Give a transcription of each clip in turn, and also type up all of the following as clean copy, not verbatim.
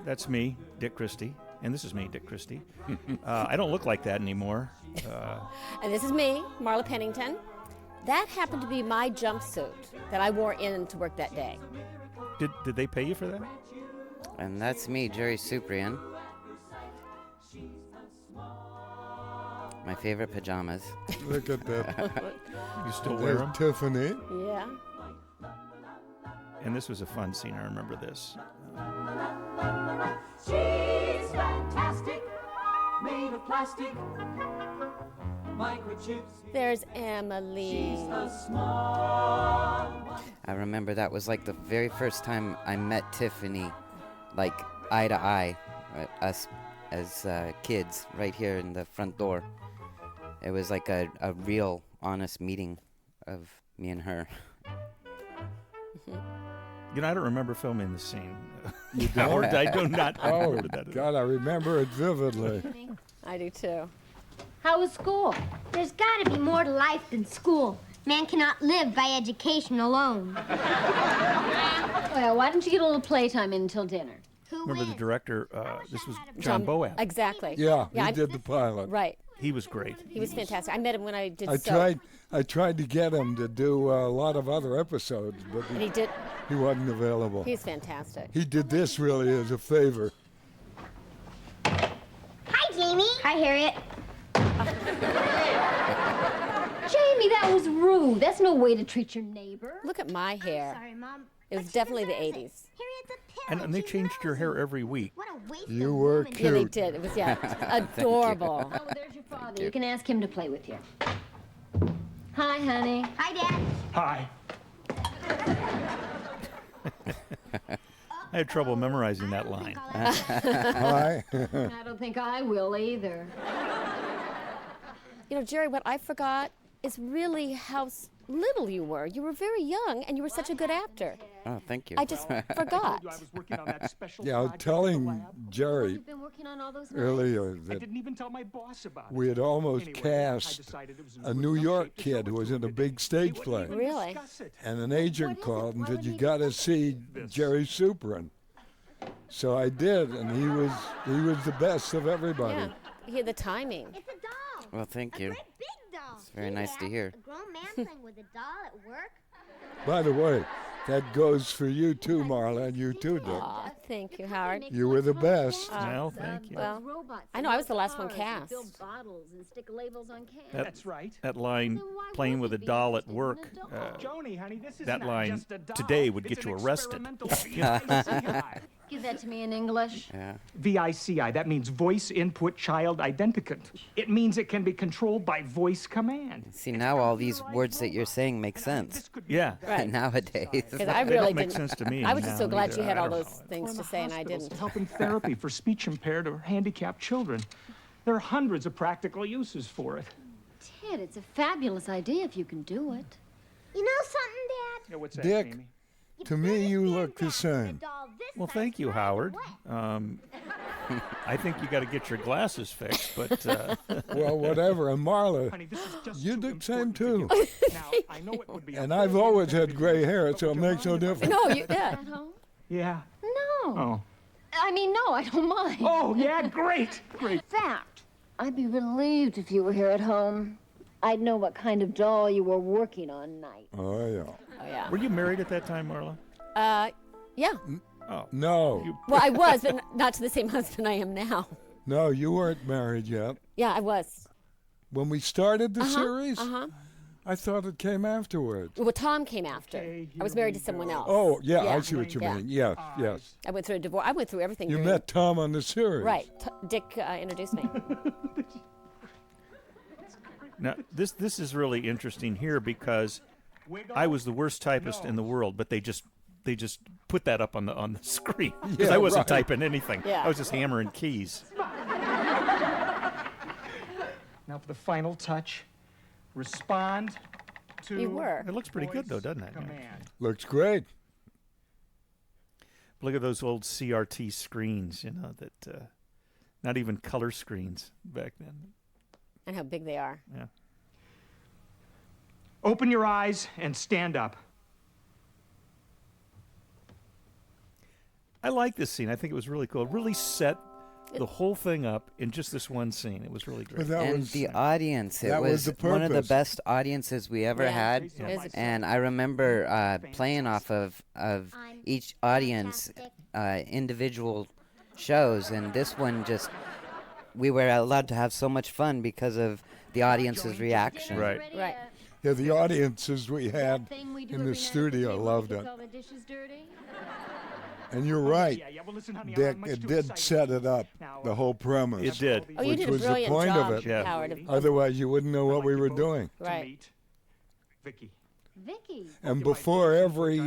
that's me, Dick Christie, and this is me, Dick Christie. I don't look like that anymore. And this is me, Marla Pennington. That happened to be my jumpsuit that I wore in to work that day. Did they pay you for that? And that's me, Jerry Suprian. My favorite pajamas. Look at that. You still wear them? Tiffany. Yeah. And this was a fun scene. I remember this. She's fantastic, made of plastic, microchips. There's Emily. She's a small one. I remember that was like the very first time I met Tiffany, like eye to eye, us as kids, right here in the front door. It was like a real, honest meeting of me and her. You know, I don't remember filming the scene. Howard, I do not remember that. God, I remember it vividly. I do too. How was school? There's got to be more to life than school. Man cannot live by education alone. Well, why don't you get a little playtime in until dinner? Remember the director, this was John Boab. Exactly. Yeah, he did the pilot. Right. He was great. He was fantastic. I met him when I did I tried to get him to do a lot of other episodes, but And he did. he wasn't available. He's fantastic. He did this really as a favor. Hi, Jamie. Hi, Harriet. Jamie, that was rude. That's no way to treat your neighbor. Look at my hair. Sorry, Mom. It was But she definitely the deserves 80s. it. Harriet's a pill. And they She changed your knows hair it. every week. What a waste You of were woman. Yeah, they cute. did. It was, adorable. Oh, there's your father. You can ask him to play with you. Hi, honey. Hi, Dad. Hi. I had trouble memorizing that line. Hi. I don't think I will either. You know, Jerry, what I forgot is really how little you were. You were very young, and you were such a good actor. Oh, thank you. I just forgot. Yeah, I was telling Jerry You've been working on all those earlier I that didn't even tell my boss about it. we had almost Anyway, I cast decided it was a good New enough York shape to show kid it who was to in a big big people. stage He play. wouldn't even Really? discuss it. And an agent called and said, "You got to see Jerry Suprian." So I did, and he was the best of everybody. Yeah, he had the timing. It's a doll. Well, thank you. A great big doll. It's very nice to hear. A grown man playing with a doll at work. By the way, that goes for you too, Marla, and you too, Dick. Aw, thank you, Howard. You were the best. Well, thank you. Well, robots I know I was the last one cast. Fill bottles and stick labels on cans. That's right. That line, Then why playing would with a he be doll at interested in work, a doll? Joni, honey, this is that not line just a doll. today would It's get you an arrested. experimental VICI. Give that to me in English. Yeah. VICI, that means voice input child identicant. It means it can be controlled by voice command. See, now all these words that you're saying make sense. This could Yeah. Right. Nowadays. Because I They really don't make didn't. sense to me I was just now so glad either. you had I all don't those know. things to say and I didn't. Helping therapy for speech impaired or handicapped children. There are hundreds of practical uses for it. Ted, it's a fabulous idea if you can do it. You know something, Dad? Yeah, what's that, Dick. Amy? To me, you look the same. Well, thank you, Howard. I think you got to get your glasses fixed, but Well, whatever. And Marla, Honey, this is just you too look same important too. for you. Now, I know it would be And I've always had gray hair, so it makes no difference. No, you. Yeah. At home? Yeah. No. Oh. I mean, no, I don't mind. Oh, yeah, great. Great. In fact, I'd be relieved if you were here at home. I'd know what kind of doll you were working on night. Oh, yeah. Oh yeah. were you married at that time, Marla? Yeah. Oh. No, Well, I was, but not to the same husband I am now. no, you weren't married yet. Yeah, I was. When we started the series, Uh-huh. I thought it came afterwards. Well, Tom came after. Okay, I was here married we to someone go. else. Oh, yeah, Yeah. I see what you Yeah. mean. Yes, yes. I went through a divorce. I went through everything. You during- met Tom on the series. Right. Dick introduced me. Now, this is really interesting here because I was the worst typist in the world, but they just put that up on the screen because Yeah, I wasn't right. typing anything. Yeah. I was just hammering keys. Now for the final touch. Respond to You were. It looks pretty good, though, voice doesn't it? command. Looks great. Look at those old CRT screens, that not even color screens back then. And how big they are. Yeah. Open your eyes and stand up. I like this scene. I think it was really cool. It really set the whole thing up in just this one scene. It was really great. But that And was, the audience, it that was was the one of the purpose. best audiences we ever Yeah. had. It is a- And I remember playing off of each audience individual shows, and this one just, we were allowed to have so much fun because of the audience's reaction. Right. Right. yeah, the audiences we had in the studio loved it. And you're right, Well, listen, honey, I don't Dick, have much it to did say. set it up, the whole premise. It did. Oh, you Which did a was the brilliant point of job, it. Yeah. Howard. Otherwise, you wouldn't know what we were doing. To Right. meet Vicky. Vicky. And before every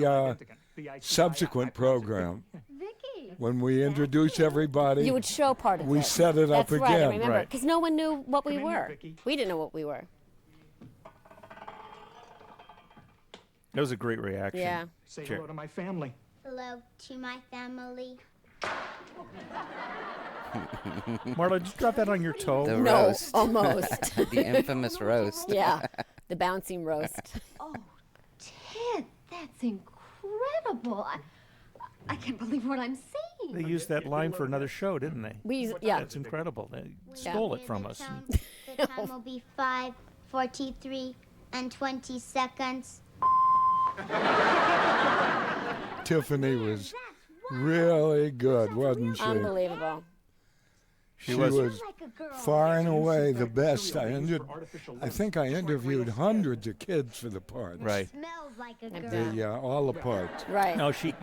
subsequent program, Vicky. when we introduce everybody, You would show part of it. we set it up That's right, I again. remember. Right. Because no one knew what we Come in here, were. Vicky. We didn't know what we were. That was a great reaction. Yeah. Say Sure. hello to my family. Hello to my family. Marla, did you drop that on your toe? The No, roast. almost. The infamous roast. Yeah. The bouncing roast. Oh, Ted, that's incredible. I can't believe what I'm seeing. They used that line for another show, didn't they? Yeah. That's incredible. They stole it from us. The time will be 5:43 and 20 seconds. Tiffany was really good, wasn't she? Unbelievable. She She was. was far and away the best. I think I interviewed hundreds of kids for the part. Right. Smells like a girl. The all the parts. Right. No, she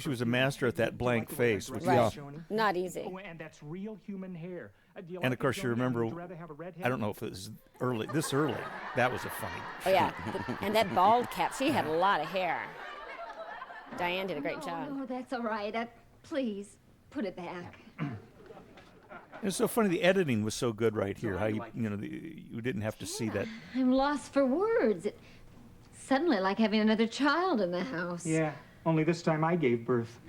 was a master at that blank face, which Right. is, Not easy. Oh, and that's real human hair. Do you and like of course it, you Joni? remember. Would you rather have a redhead? I don't know if it was this early. That was a funny. Oh, yeah. And that bald cap, she had a lot of hair. Diane did a great job. Oh, that's all right. Please, put it back. It's so funny. The editing was so good right here. How you didn't have to see that. I'm lost for words. It's suddenly like having another child in the house. Yeah, only this time I gave birth.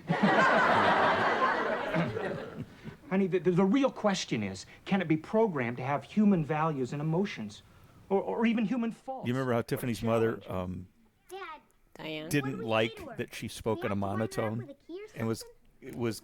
Honey, the real question is, can it be programmed to have human values and emotions? Or even human faults? You remember how Tiffany's mother Dad, Diane. didn't like that she spoke in a monotone and was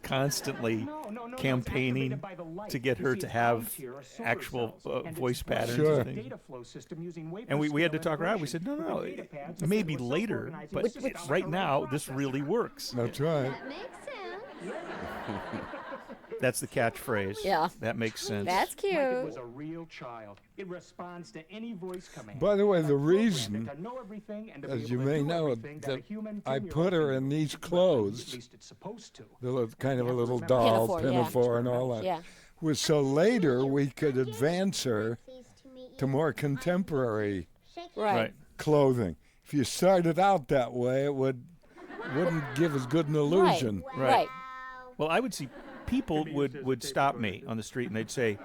constantly No, it's campaigning activated by the light. to get You her see, to the have lines here are solar actual cells, and voice it's patterns Sure. and things. data flow system using wafer And we had to scale talk her out. We integration. said, no, The data pads are maybe self-organizing later, but systems right are now a this processor. really works. That's right. That makes sense. That's the catchphrase. Yeah. That makes sense. That's Like it cute. was a real child. It responds to any voice command. By the way, It's the programmed reason, to know everything and to be as able you to may do know, everything that a that human I 10-year-old put her can in do. these At clothes, least it's supposed to. the kind of a little Pinafore, doll, yeah. pinafore, and all that. Yeah. Was so later we could advance her to more contemporary Right. Right. clothing. If you started out that way, it wouldn't give as good an illusion. Right. Right. Well, I would see people would stop me on the street and they'd say,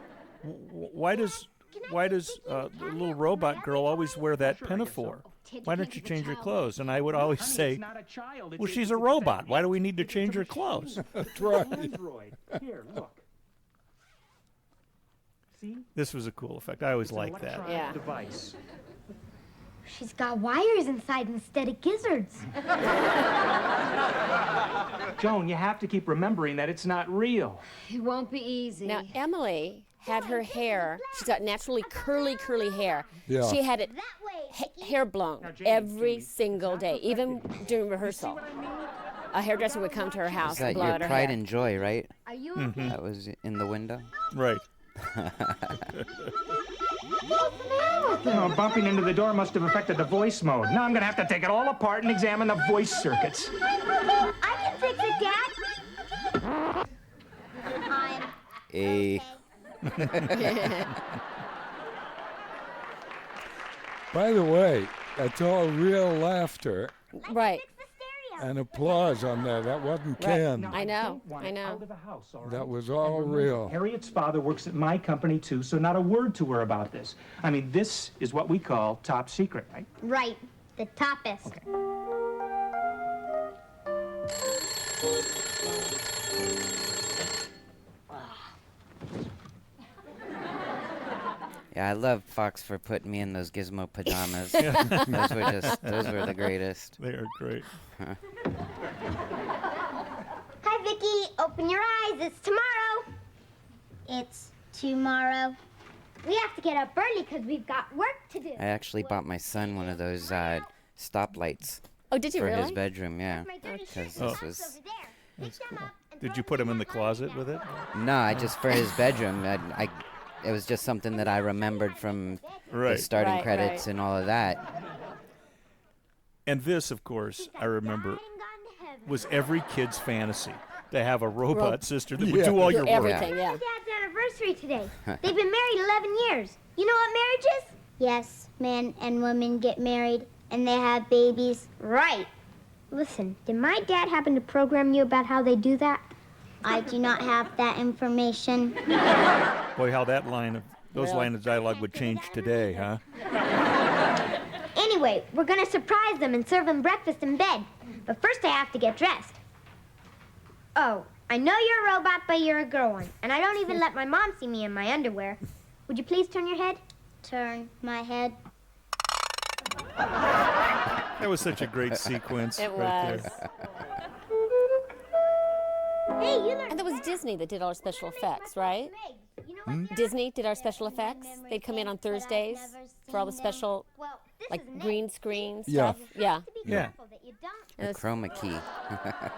why does the little robot girl always wear that pinafore? Why don't you change her clothes? And I would always Honey, say, it's not a child. well, It's she's a it's robot. fat Why do we ant. need to It's change a her clothes? That's right. Android. Here, look. See? This was a cool effect. I always It's an liked that. electronic Yeah. device. She's got wires inside instead of gizzards. Joan, you have to keep remembering that it's not real. It won't be easy. Now, Emily had her hair, she's got naturally curly hair. Yeah. She had it That way. hair blown every single day, even during rehearsal. A hairdresser would come to her house Is and that blow your out her pride hair. and joy, right? Are you Mm-hmm. okay? That was in the window. Right. Bumping into the door must have affected the voice mode. Now I'm going to have to take it all apart and examine the voice circuits. I can fix it, Dad. I'm A By the way, that's all real laughter Right. fix the stereo. and applause on that. That wasn't Right. Ken. I know. don't want I it know. Out of the house, all right? That was all And remember, real. Harriet's father works at my company, too, so not a word to her about this. I mean, this is what we call top secret, right? Right. The toppest. Yeah, I love Fox for putting me in those gizmo pajamas. those were the greatest. They are great. Hi, Open your eyes, it's tomorrow. It's tomorrow. We have to get up early because we've got work to do. I actually bought my son one of those stoplights Oh, did you for really? his bedroom, yeah. My dirty Because shirt this over was... there. Pick them up and Did throw you put him in the closet with it? No, I just for his bedroom. It was just something that I remembered from Right. the starting Right, credits right. and all of that. And this, of course, I remember, and gone to heaven. was every kid's fantasy to have a robot sister that would Yeah. do all Do your work. everything, yeah. My dad's anniversary today. They've been married 11 years. You know what marriage is? Yes, men and women get married and they have babies. Right. Listen, did my dad happen to program you about how they do that? I do not have that information. Boy, how those line of dialogue would change today, huh? Anyway, we're gonna surprise them and serve them breakfast in bed. But first I have to get dressed. Oh, I know you're a robot, but you're a girl one. And I don't even let my mom see me in my underwear. Would you please turn your head? Turn my head. That was such a great sequence. It right was. there. Hey, you learned. And that was Disney that did all our special effects, right? You know what? Disney did our special effects. They'd come in on Thursdays for all the special, Well, this like, is an green screen Yeah. stuff. Yeah. Be Yeah. careful that you don't And The it was- chroma key.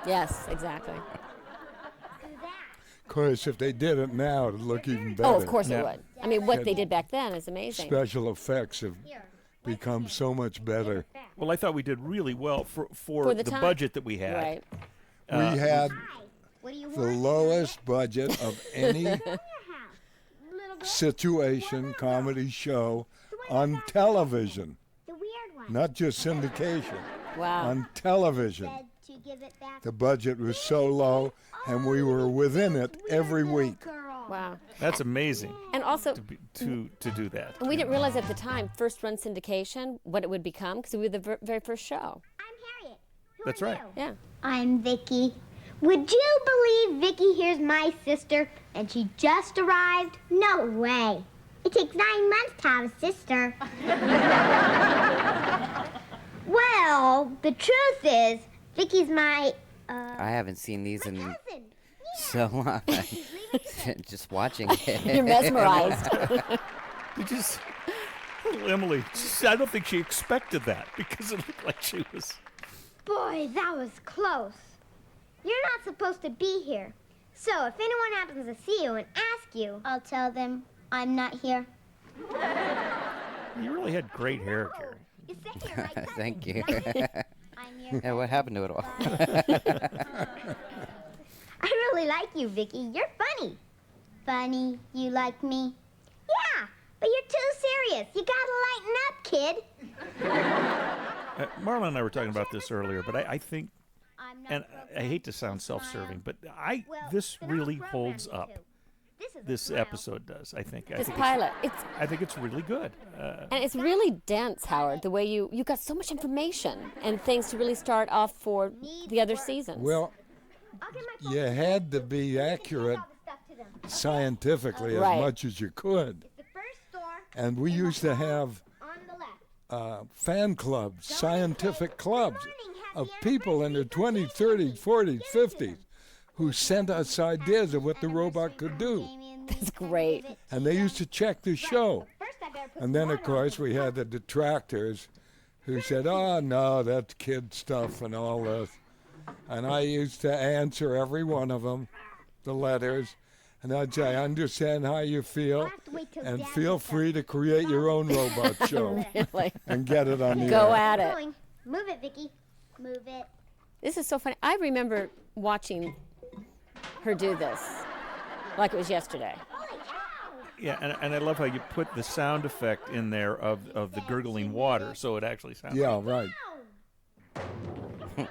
yes, exactly. do that. Of course, if they did it now, it'd look even better. Oh, of course Yeah. it would. I mean, what they did back then is amazing. Special effects have Here. become so much better. Well, I thought we did really well for For the the time. budget that we had. Right. We had Hi. What do you the want? lowest budget of any Your house. Little bit. situation comedy show on television, The weird one. not just syndication, Wow. on television. Said to give it back. The budget was so low, and we were within it every week. Girl. Wow. That's amazing And also, to do that. and we didn't realize at the time, first run syndication, what it would become, because we were the very first show. I'm Harriet. Who That's are right. you? Yeah. I'm Vicky. Would you believe Vicky here's my sister and she just arrived? No way. It takes 9 months to have a sister. Well, the truth is, Vicky's my I haven't seen these in cousin. so long. Just watching it. You're mesmerized. Did you s- little Emily, I don't think she expected that because it looked like she was. Boy, that was close. You're not supposed to be here. So if anyone happens to see you and ask you, I'll tell them I'm not here. You really had great hair, Gary. You say you're my cousin, Thank you. right? I'm your Yeah, what happened to it all? I really like you, Vicky. You're funny. Funny? You like me? Yeah, but you're too serious. You gotta lighten up, kid. Marla and I were talking about this earlier, but I think, I'm not and I hate to sound self-serving, but this really holds up. This episode does, I think. This pilot. I think it's really good. And it's really dense, Howard, the way you got so much information and things to really start off for the other seasons. Well, you had to be accurate scientifically as Right. much as you could. The first store And we used to have on the left. fan clubs, scientific clubs of people in their 20s, 30s, 40s, 50s who sent us ideas of what the robot could do. That's great. And they used to check the show. First I better put And then, of course, we had the detractors who said, oh, no, that's kid stuff and all this. And I used to answer every one of them, the letters. And I'd say, I understand how you feel, and feel free to create your own robot show Really. and get it on the Go air. at it. going. Move it, Vicky. Move it. This is so funny. I remember watching her do this like it was yesterday. Yeah, and I love how you put the sound effect in there of the gurgling water, so it actually sounds Yeah, right. like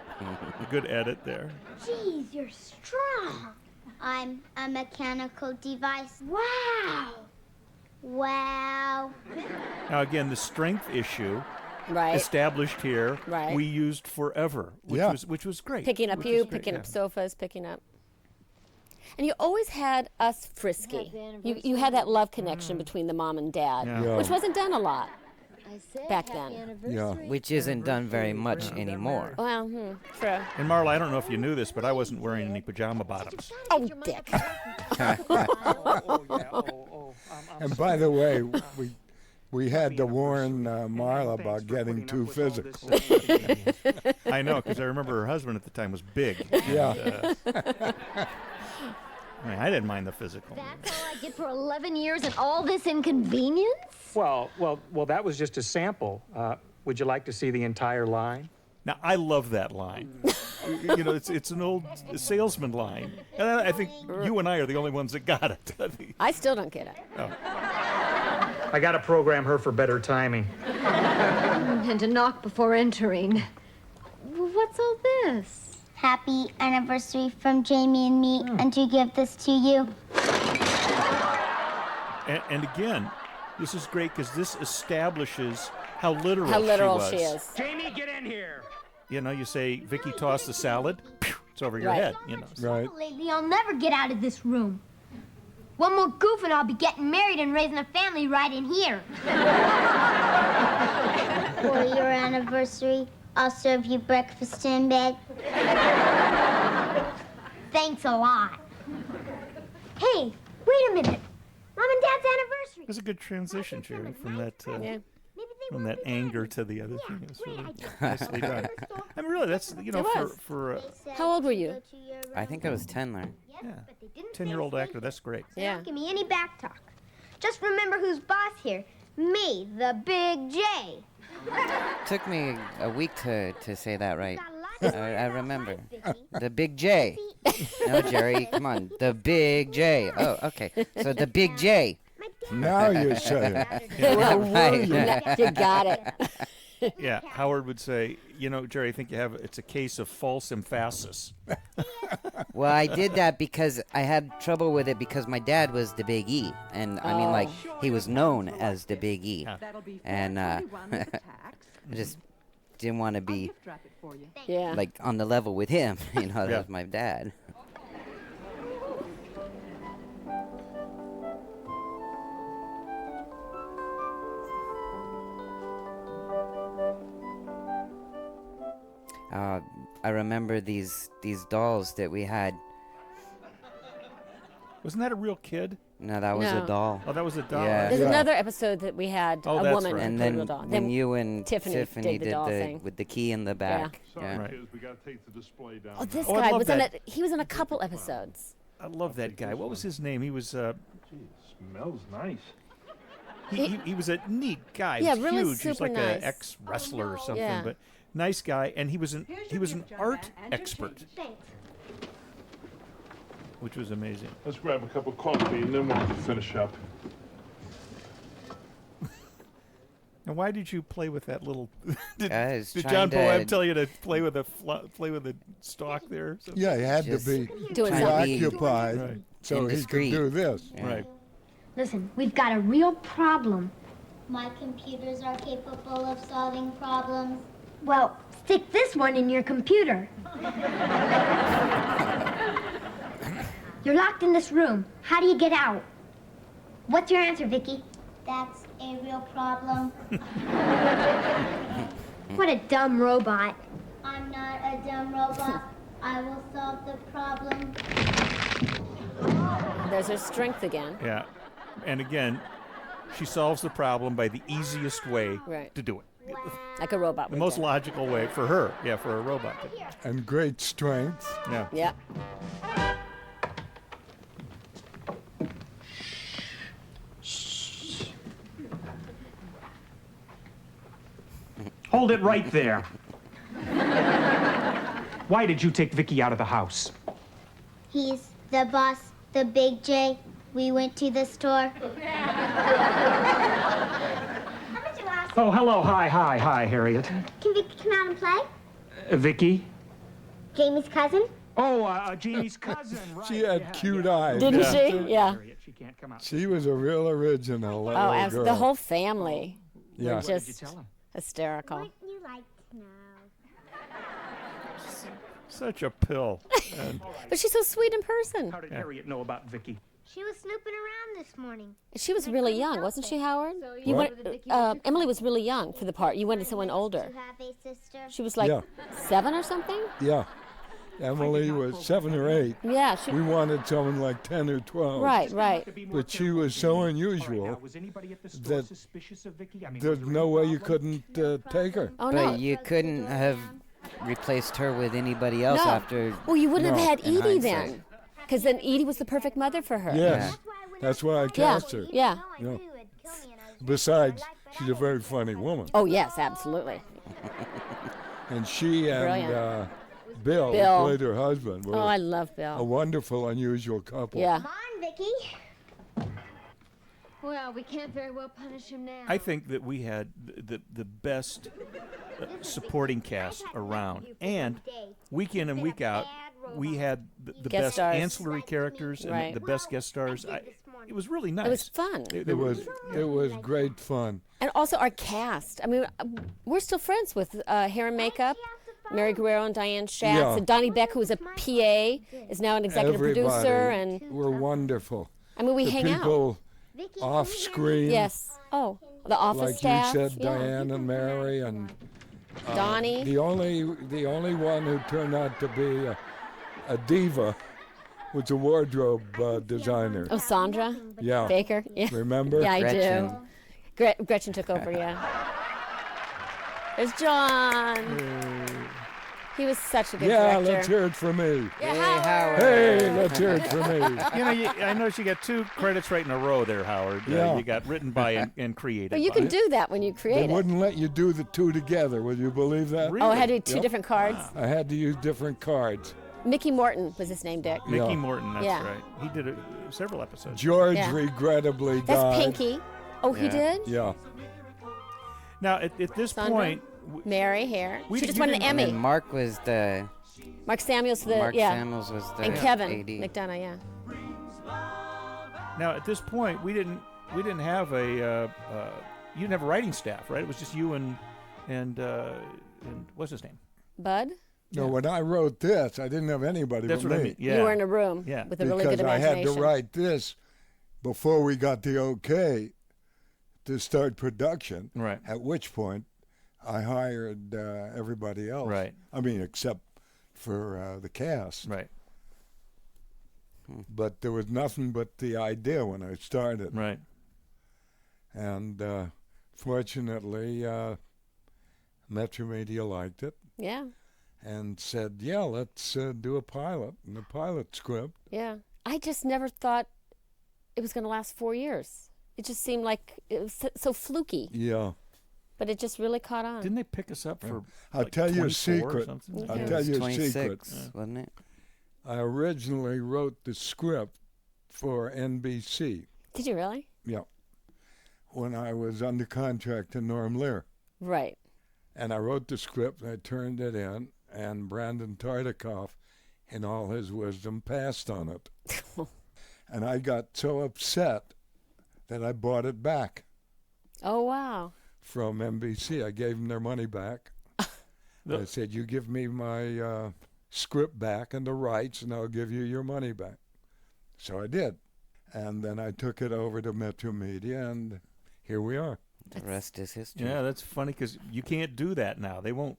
a good edit there. Jeez, you're strong. I'm a mechanical device. Wow. Wow. Now again, the strength issue Right. established here, Right. we used forever, Yeah. which was great. Picking up which you, was great, picking yeah. up sofas, picking up. And you always had us frisky. You had that love connection between the mom and dad, Yeah. Yeah. which wasn't done a lot. back then. Yeah. Which isn't done very much anymore. Well, true. And Marla, I don't know if you knew this, but I wasn't wearing any pajama bottoms. Oh, Dick. And by the way, we had to warn Marla about getting too physical. I know, because I remember her husband at the time was big. Yeah. I mean, I didn't mind the physical. That's all I get for 11 years and all this inconvenience? Well, that was just a sample. Would you like to see the entire line? Now, I love that line. You know, it's an old salesman line. And I think you and I are the only ones that got it. I still don't get it. Oh. I got to program her for better timing. And to knock before entering. Well, what's all this? Happy anniversary from Jamie and me, and to give this to you. And again, this is great because this establishes how literal, she was. is. Jamie, get in here. You know, you say, Vicky, toss the salad. Pew, it's over your Right. head. You know. Right. Lately, I'll never get out of this room. One more goof and I'll be getting married and raising a family right in here. For your anniversary, I'll serve you breakfast in bed. Thanks a lot. Hey, wait a minute. Mom and Dad's anniversary. It was a good transition, Jerry, from that Yeah. from that anger to the other thing. It was really nicely done. I mean, really, that's, you know, It was. for How old were you? I think I was 10 there. yeah, 10-year-old actor, that's great. Yeah. Don't give me any back talk. Just remember who's boss here. Me, the Big J. Took me a week to say that right. Got lots of I remember. The Big J. No, Jerry, come on. The Big J. Oh, okay. So the Big J. Now you say it. Right. You got it. Yeah, Howard would say, you know, Jerry, I think it's a case of false emphasis. Well, I did that because I had trouble with it because my dad was the Big E. And, I mean, like, he was known as the Big E. And I just didn't want to be, Yeah. like, on the level with him. You know, that Yeah. was my dad. I remember these dolls that we had. Wasn't that a real kid? No, that was a No. doll. Oh, that was a doll. Yeah. There's Yeah. another episode that we had Oh, a that's woman right. And play a then real doll. when you and Tiffany did the doll thing. with the key in the back. Yeah. Right. We gotta take the display down. Oh, this Oh, I guy love was that. he was in a couple episodes. I love that guy. What was his name? He was Smells nice. he was a neat guy. Yeah, He was really huge. He was super like nice. an ex-wrestler or something, Yeah. but nice guy. And he was an art expert, Thanks. which was amazing. Let's grab a cup of coffee and then we'll finish up. Now, why did you play with that little? did I was did trying John Boab to- tell you to play with a stalk there? Or something? Yeah, he had to Just be Doing preoccupied Right. so he could Indiscreet. do this. Right. Listen, we've got a real problem. My computers are capable of solving problems. Well, stick this one in your computer. You're locked in this room. How do you get out? What's your answer, Vicky? That's a real problem. What a dumb robot. I'm not a dumb robot. I will solve the problem. There's her strength again. Yeah. And again, she solves the problem by the easiest way Right. to do it. Like a robot. The would most do. logical way for her. Yeah, for a robot. And great strength. Yeah. Yeah. Hold it right there. Why did you take Vicky out of the house? He's the boss, the Big J. We went to the store. How much you lost? Oh, hello, hi, Harriet. Can Vicky come out and play? Vicky? Jamie's cousin? Oh, Jamie's cousin, right. She had yeah, cute yeah. eyes. Didn't Yeah. she? Yeah. Harriet, she can't come out. She was a real original. that Oh, little absolutely. girl. The whole family Yeah. were What did you just tell her? hysterical. What you like to know? Such a pill. And But she's so sweet in person. How did Harriet know about Vicky? She was snooping around this morning. She was really young, wasn't she, Howard? You What? went, Emily was really young for the part. You wanted someone older. You have a sister? She was like Yeah. 7 or something? Yeah. Emily was 7 or 8. Yeah, she. We wanted someone like 10 or 12. Right, right. But she was so unusual Was anybody at the store that suspicious of Vicky? I mean, there's was there no any way you problem? couldn't take her. Oh, But no. you couldn't have replaced her with anybody else No. after. Well, you wouldn't No. have had In Edie hindsight. then. Because then Edie was the perfect mother for her. Yes. That's why I cast her. Yeah. Yeah. Besides, she's a very funny woman. Oh, yes, absolutely. And she and Brilliant. Bill, who Bill. played her husband, were Oh, I love a Bill. wonderful, unusual couple. Yeah. Come on, Vicky. Well, we can't very well punish him now. I think that we had the best supporting cast around, and week in and week out, we had the Guest best stars. ancillary characters and Right. the best guest stars. It was really nice. It was fun. It was great fun. And also our cast. I mean, we're still friends with hair and makeup. Mary Guerrero and Diane Schatz. Yeah. And Donnie Beck, who was a PA, is now an executive producer. And were wonderful. I mean, we The hang out. people off screen, Yes. Oh, the office like staff. you said, yeah. Diane and Mary, and Donnie. the only one who turned out to be a diva was a wardrobe designer. Oh, Sandra Yeah, Baker. Yeah. remember? Yeah, I Gretchen. do. Gretchen took over, yeah. There's John. He was such a good Yeah, director. let's hear it for me. Yeah, Hey, Howard. Howard. Hey, let's hear it for me. You know, I noticed you got 2 credits right in a row there, Howard. Yeah. You got written by and created But you by. can do that when you They create it. wouldn't let you do the 2 together. Would you believe that? Really? Oh, it had to be 2 Yep. different cards. I had to use different cards. Mickey Morton was his name, Dick. Mickey Yeah. Morton, that's Yeah. right. He did several episodes. George Yeah. regrettably That's died. Pinky. Oh, he Yeah. did? Yeah. Now, at this Sandra? point, Mary Hair. We She did- just you won an didn't- And Emmy. then Mark was the. Mark Samuels, Mark yeah. Samuels was the And Kevin AD. McDonough, yeah. now at this point, we didn't have you didn't have a writing staff, right? It was just you and what's his name? Bud, No, when I wrote this, I didn't have anybody That's but what I me. mean. Yeah. you were in a room Yeah. with a really Because good I had imagination. to write this before we got the okay to start production. Right. At which point, I hired everybody else. Right. I mean, except for the cast. Right. But there was nothing but the idea when I started. Right. And fortunately, Metro Media liked it Yeah, and said, yeah, let's do a pilot. And the pilot script. yeah. I just never thought it was going to last 4 years. It just seemed like it was so fluky, Yeah. but it just really caught on. Didn't they pick us up for? I'll like tell you a 24 or secret. something? I'll It tell was you a 26, secret. wasn't it? I originally wrote the script for NBC. Did you really? Yeah. When I was under contract to Norm Lear. Right. And I wrote the script, and I turned it in, and Brandon Tartikoff, in all his wisdom, passed on it. And I got so upset that I bought it back Oh, wow. from NBC. I gave them their money back. I said, you give me my script back and the rights, and I'll give you your money back. So I did. And then I took it over to Metro Media, and here we are. The rest is history. Yeah, that's funny because you can't do that now. They won't.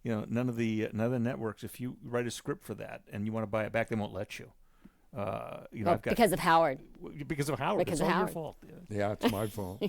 You know, none of the networks. If you write a script for that and you want to buy it back, they won't let you. You know, Well, because of Howard. because of Howard. Because It's of all Howard. your fault. Yeah, it's my fault.